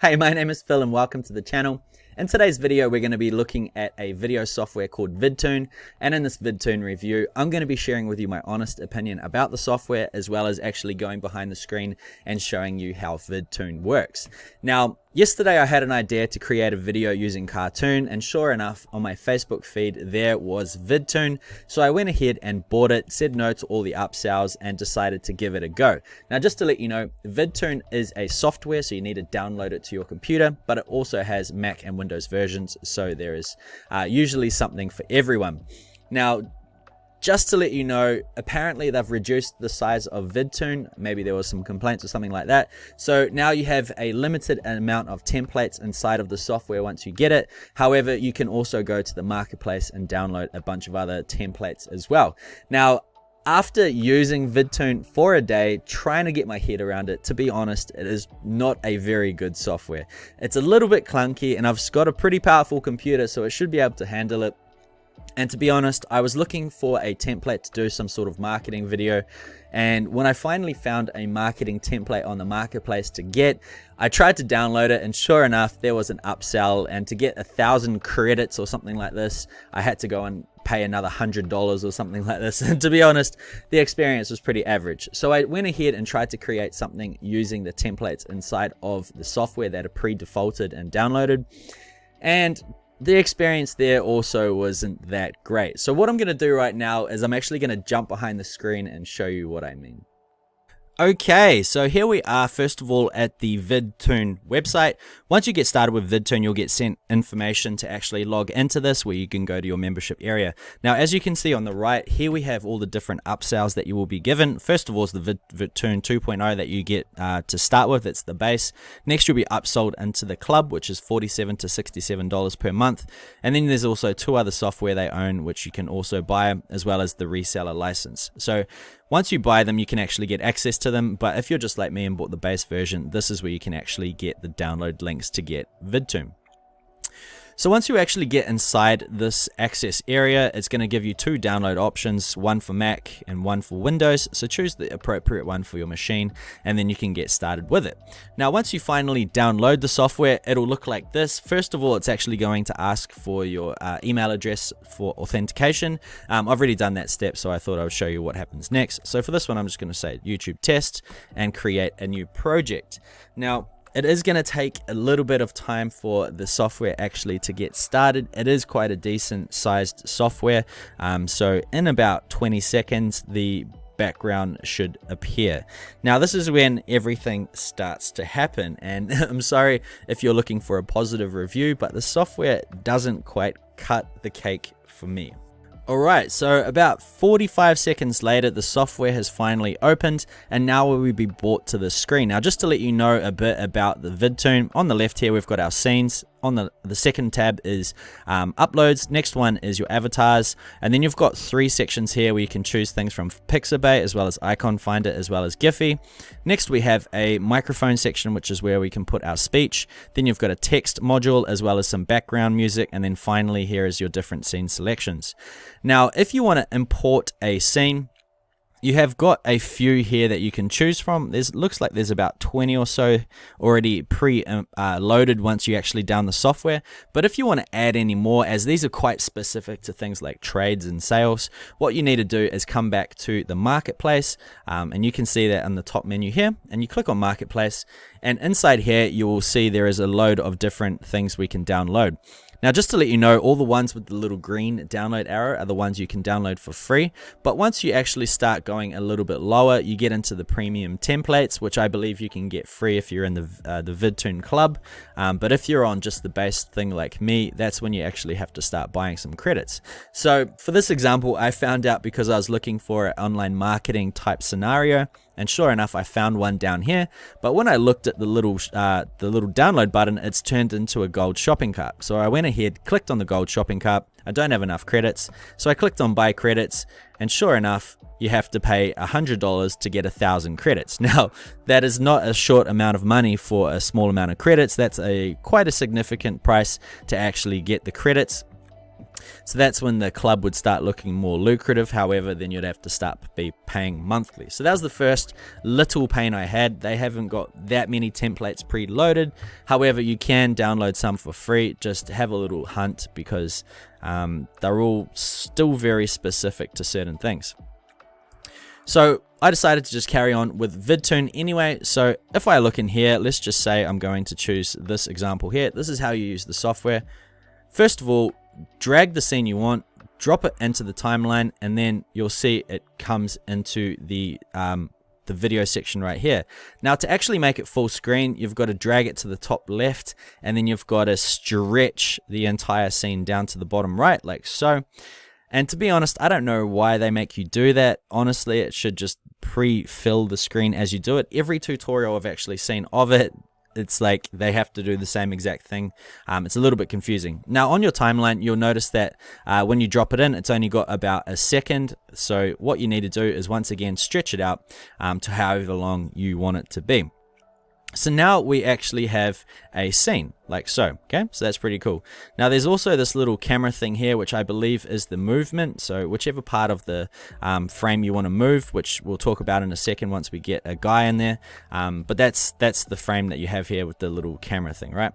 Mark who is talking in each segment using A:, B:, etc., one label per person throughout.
A: Hey, my name is Phil and welcome to the channel. In today's video, we're going to be looking at a video software called VidToon, and in this VidToon review, I'm going to be sharing with you my honest opinion about the software, as well as actually going behind the screen and showing you how VidToon works. Now, yesterday I had an idea to create a video using Cartoon, and sure enough, on my Facebook feed, there was VidToon. So I went ahead and bought it, said no to all the upsells, and decided to give it a go. Now, just to let you know, VidToon is a software, so you need to download it to your computer, but it also has Mac and Windows versions, so there is usually something for everyone. Now, just to let you know, apparently they've reduced the size of VidToon. Maybe there was some complaints or something like that. So now you have a limited amount of templates inside of the software once you get it. However, you can also go to the marketplace and download a bunch of other templates as well. Now, after using VidToon for a day, trying to get my head around it, to be honest, it is not a very good software. It's a little bit clunky, and I've got a pretty powerful computer, so it should be able to handle it. And to be honest, I was looking for a template to do some sort of marketing video. And when I finally found a marketing template on the marketplace to get, I tried to download it, and sure enough, there was an upsell. And to get 1,000 credits or something like this, I had to go and pay another $100 or something like this. And to be honest, the experience was pretty average. So I went ahead and tried to create something using the templates inside of the software that are pre-defaulted and downloaded. And the experience there also wasn't that great. So what I'm going to do right now is I'm actually going to jump behind the screen and show you what I mean. Okay, so here we are first of all at the VidToon website. Once you get started with VidToon, you'll get sent information to actually log into this, where you can go to your membership area. Now, as you can see on the right, here we have all the different upsells that you will be given. First of all is the VidToon 2.0 that you get to start with. It's the base. Next, you'll be upsold into the club, which is $47 to $67 per month. And then there's also two other software they own, which you can also buy, as well as the reseller license. So once you buy them, you can actually get access to them, but if you're just like me and bought the base version, this is where you can actually get the download links to get VidToon. So once you actually get inside this access area, it's going to give you two download options, one for Mac and one for Windows. So choose the appropriate one for your machine, and then you can get started with it. Now, once you finally download the software, it'll look like this. First of all, it's actually going to ask for your email address for authentication. I've already done that step, so I thought I would show you what happens next. So for this one, I'm just going to say YouTube test and create a new project. Now, it is going to take a little bit of time for the software actually to get started. It is quite a decent sized software. So in about 20 seconds, the background should appear. Now, this is when everything starts to happen. And I'm sorry if you're looking for a positive review, but the software doesn't quite cut the cake for me. Alright, so about 45 seconds later, the software has finally opened, and now we will be brought to the screen. Now, just to let you know a bit about the VidToon, on the left here we've got our scenes. On the second tab is uploads. Next one is your avatars, and then you've got three sections here where you can choose things from Pixabay, as well as Icon Finder, as well as Giphy. Next, we have a microphone section, which is where we can put our speech. Then you've got a text module, as well as some background music, and then finally here is your different scene selections. Now, if you want to import a scene, you have got a few here that you can choose from. Looks like there's about 20 or so already pre-loaded once you actually down the software. But if you want to add any more, as these are quite specific to things like trades and sales, what you need to do is come back to the marketplace, and you can see that in the top menu here, and you click on marketplace, and inside here you will see there is a load of different things we can download. Now, just to let you know, all the ones with the little green download arrow are the ones you can download for free. But once you actually start going a little bit lower, you get into the premium templates, which I believe you can get free if you're in the VidToon club. But if you're on just the base thing like me, that's when you actually have to start buying some credits. So for this example, I found out because I was looking for an online marketing type scenario. And sure enough, I found one down here. But when I looked at the little download button, it's turned into a gold shopping cart. So I went ahead, clicked on the gold shopping cart. I don't have enough credits, so I clicked on buy credits. And sure enough, you have to pay $100 to get 1,000 credits. Now, that is not a short amount of money for a small amount of credits. That's quite a significant price to actually get the credits. So that's when the club would start looking more lucrative. However, then you'd have to start be paying monthly. So that was the first little pain I had. They haven't got that many templates preloaded. However, you can download some for free. Just have a little hunt, because they're all still very specific to certain things. So I decided to just carry on with VidToon anyway. So if I look in here, let's just say I'm going to choose this example here. This is how you use the software. First of all, drag the scene you want, drop it into the timeline, and then you'll see it comes into the video section right here. Now, to actually make it full screen, you've got to drag it to the top left, and then you've got to stretch the entire scene down to the bottom right, like so. And to be honest, I don't know why they make you do that. Honestly, it should just pre-fill the screen as you do it. Every tutorial I've actually seen of it, it's like they have to do the same exact thing. It's a little bit confusing. Now, on your timeline, you'll notice that when you drop it in, it's only got about a second. So what you need to do is once again stretch it out to however long you want it to be. So now we actually have a scene like so. Okay, so that's pretty cool. Now there's also this little camera thing here, which I believe is the movement. So whichever part of the frame you want to move, which we'll talk about in a second once we get a guy in there. But that's the frame that you have here with the little camera thing, right?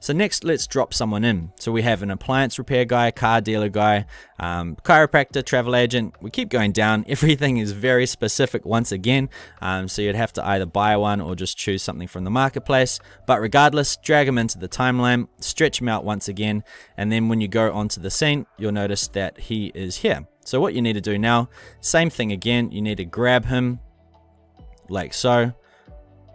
A: So next, let's drop someone in. So we have an appliance repair guy, car dealer guy, chiropractor, travel agent. We keep going down. Everything is very specific once again. So you'd have to either buy one or just choose something from the marketplace. But regardless, drag them into the timeline, stretch them out once again. And then when you go onto the scene, you'll notice that he is here. So what you need to do now, same thing again. You need to grab him like so.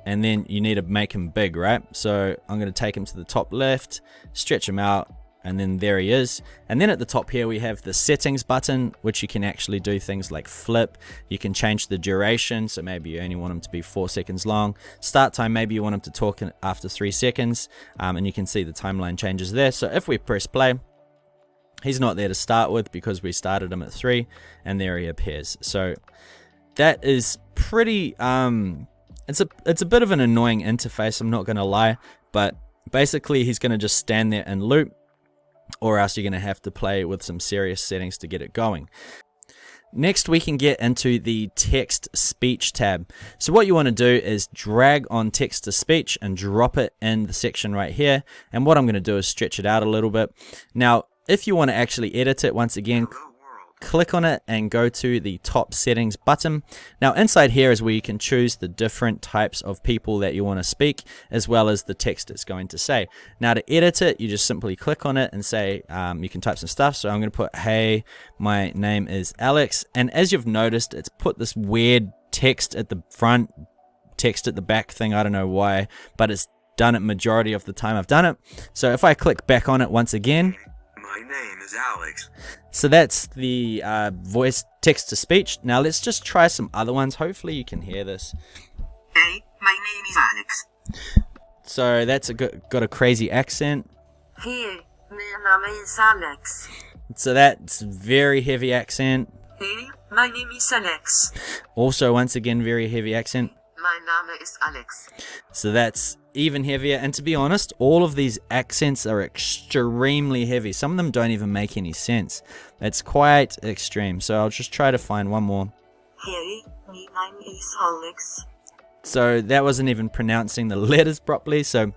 A: And then you need to make him big, right? So I'm going to take him to the top left, stretch him out, and then there he is. And then at the top here, we have the settings button, which you can actually do things like flip. You can change the duration, so maybe you only want him to be 4 seconds long. Start time, maybe you want him to talk after 3 seconds, and you can see the timeline changes there. So if we press play, he's not there to start with because we started him at 3, and there he appears. So that is pretty... It's a bit of an annoying interface, I'm not going to lie, but basically he's going to just stand there and loop, or else you're going to have to play with some serious settings to get it going. Next, we can get into the text-speech tab. So what you want to do is drag on text-to-speech and drop it in the section right here, and what I'm going to do is stretch it out a little bit. Now, if you want to actually edit it, once again, click on it and go to the top settings button. Now inside here is where you can choose the different types of people that you want to speak, as well as the text it's going to say. Now to edit it, you just simply click on it and say, you can type some stuff. So I'm going to put, hey, my name is Alex. And as you've noticed, it's put this weird text at the front, text at the back thing. I don't know why, but it's done it majority of the time I've done it. So if I click back on it once again,
B: my name is Alex.
A: So that's the voice text to speech. Now let's just try some other ones. Hopefully you can hear this.
B: Hey, my name is Alex.
A: So that's got a crazy accent.
C: Hey, my name is Alex.
A: So that's very heavy accent.
C: Hey, my name is Alex.
A: Also, once again, very heavy accent.
C: My name is Alex.
A: So that's even heavier. And to be honest, all of these accents are extremely heavy. Some of them don't even make any sense. It's quite extreme. So I'll just try to find one more.
C: Hey, my name is Alex.
A: So that wasn't even pronouncing the letters properly. So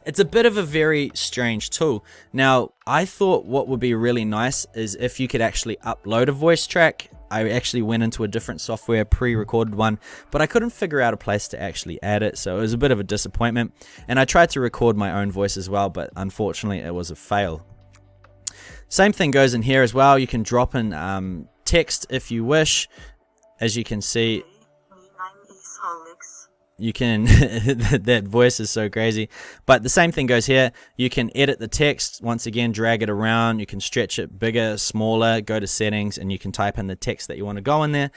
A: it's a bit of a very strange tool. Now, I thought what would be really nice is if you could actually upload a voice track. I actually went into a different software, pre-recorded one, but I couldn't figure out a place to actually add it, so it was a bit of a disappointment. And I tried to record my own voice as well, but unfortunately it was a fail. Same thing goes in here as well. You can drop in text if you wish. As you can see,
C: My name is Alex.
A: you can that voice is so crazy, but the same thing goes here. You can edit the text, once again drag it around, you can stretch it bigger, smaller, go to settings, and you can type in the text that you want to go in there.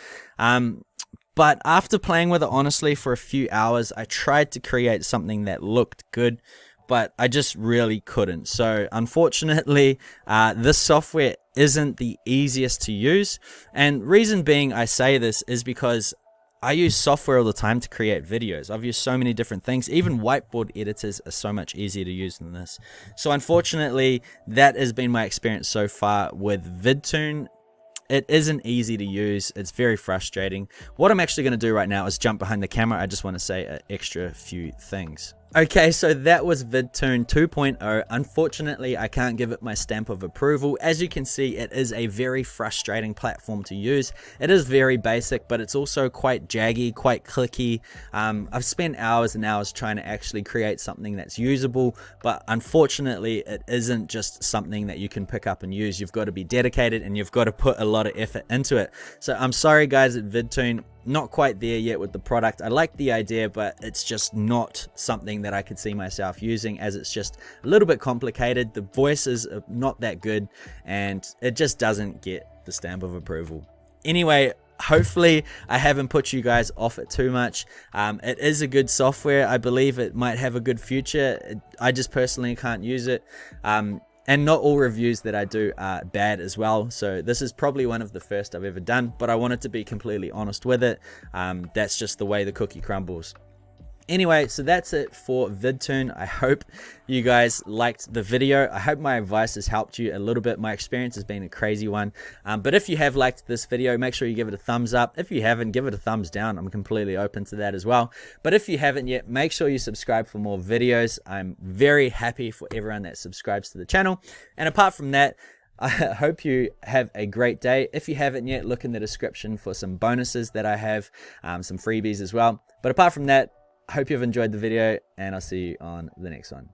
A: But after playing with it honestly for a few hours, I tried to create something that looked good, but I just really couldn't. So unfortunately, this software isn't the easiest to use, and reason being I say this is because I use software all the time to create videos. I've used so many different things. Even whiteboard editors are so much easier to use than this. So unfortunately, that has been my experience so far with VidToon. It isn't easy to use. It's very frustrating. What I'm actually going to do right now is jump behind the camera. I just want to say an extra few things. Okay, so that was VidToon 2.0. Unfortunately, I can't give it my stamp of approval. As you can see, it is a very frustrating platform to use. It is very basic, but it's also quite jaggy, quite clicky. I've spent hours and hours trying to actually create something that's usable, but unfortunately, it isn't just something that you can pick up and use. You've got to be dedicated and you've got to put a lot of effort into it. So I'm sorry guys at VidToon, not quite there yet with the product. I like the idea, but it's just not something that I could see myself using, as it's just a little bit complicated. The voices are not that good and it just doesn't get the stamp of approval. Anyway, hopefully I haven't put you guys off it too much. It is a good software. I believe it might have a good future. I just personally can't use it. And not all reviews that I do are bad as well. So this is probably one of the first I've ever done, but I wanted to be completely honest with it. That's just the way the cookie crumbles. Anyway, so that's it for VidToon. I hope you guys liked the video. I hope my advice has helped you a little bit. My experience has been a crazy one. But if you have liked this video, make sure you give it a thumbs up. If you haven't, give it a thumbs down. I'm completely open to that as well. But if you haven't yet, make sure you subscribe for more videos. I'm very happy for everyone that subscribes to the channel. And apart from that, I hope you have a great day. If you haven't yet, look in the description for some bonuses that I have, some freebies as well. But apart from that, I hope you've enjoyed the video, and I'll see you on the next one.